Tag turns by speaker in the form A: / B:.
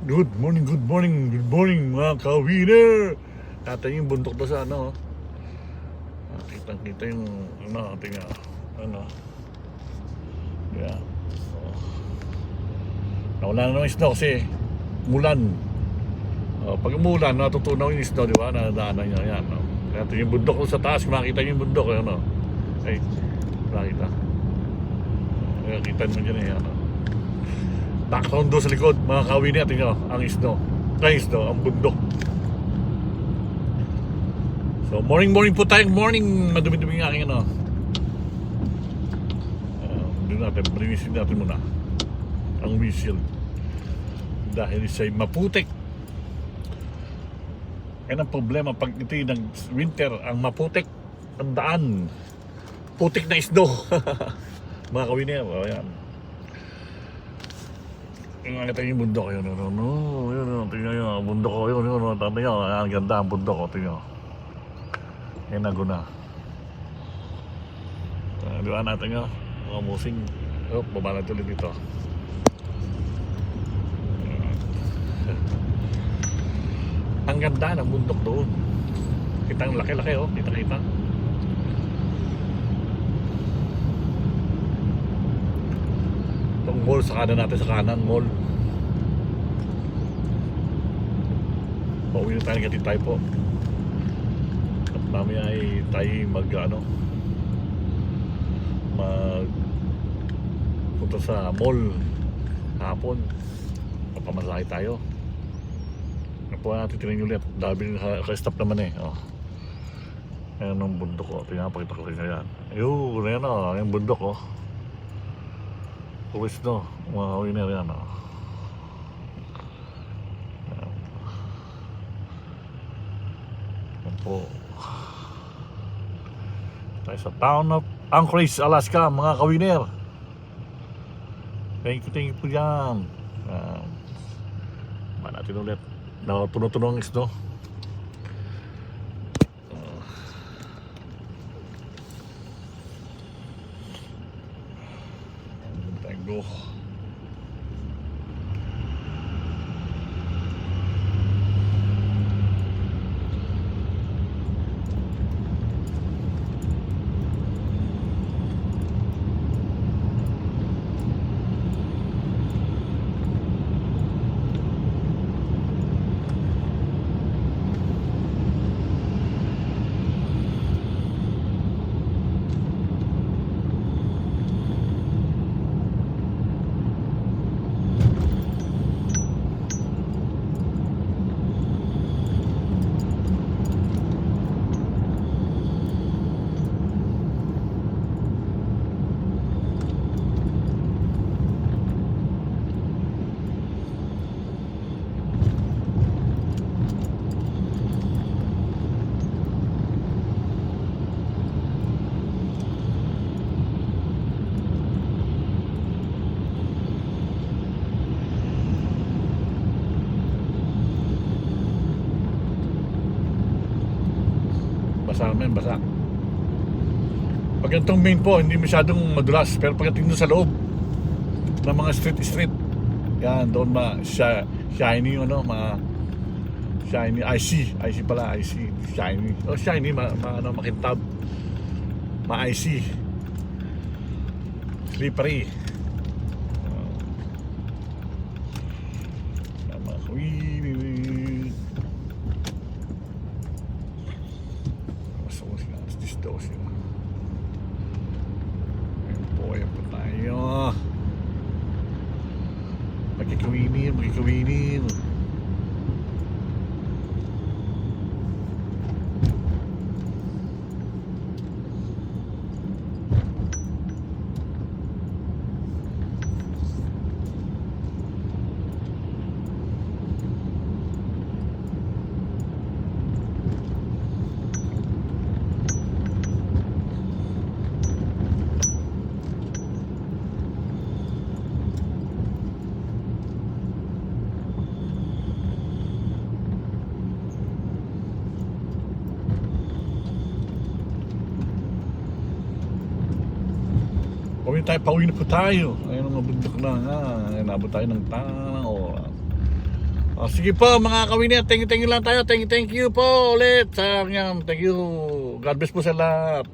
A: Good morning mga ka-winner. Natin yung bundok to sa ano. Kitang-kita yung ano, tingnan. Ano. Yeah. So, nawala na ng isda kasi mulan. Pag umulan, natutunaw yung isda, di ba? Nadaanan niya yan. No? Kaya ito yung bundok ko sa taas, makita niyo yung bundok. Ano? Ay, makita. Kita mo dyan eh. Ano? Background doon sa likod, mga kawini, at tingnan ang isno. Ang bundok. So, morning po tayong morning. Madumi-dumi ng aking ano. Doon natin, malinisin natin muna ang whistle. Dahil siya'y maputik. Yan ang problema pag ito ng winter, ang maputik, ang daan. Putik na isno. Mga kawini, ayan. Nakita yung bundok yun, tingnan nyo, ang bundok ko yun, tanda nyo, ang ganda ang bundok ko, tingnan nyo. Yan naguna. Di ba natin nyo, mga musing, baba na tuloy dito. Ang ganda ng bundok doon. Kitang laki-laki kita-kita. Mall sa kanan natin, sa kanan mall. Pauwi na tayo ng tayo po. At mamaya ay tayo punta sa mall hapon. Papamasahe tayo. Po natin tinayin ulit. Dahil ka-stop naman eh. Ayan ang bundok ko. Tingnan, pakita ko rin yan. Ayun, ayan yung bundok Uwis no, mga winner yan Yan po. Tayo sa town of Anchorage, Alaska, mga ka-winner. Thank you po yan. Natin ulit. Puno-tuno ang isno. Go. Basa. Pag itong main po, hindi masyadong madulas. Pero pagdating doon sa loob ng mga street, yan, doon shiny, shiny, IC pala, shiny. Shiny, makintab. Ma-IC. Slippery. Ayan po tayo. Magkikawinin. Pauwi na po tayo. Ayun ang mabundok na. Ayun, nabot tayo ng tao. Sige po mga kawini, thank you lang tayo. Thank you po ulit sa yan. Thank you. God bless po sa lahat.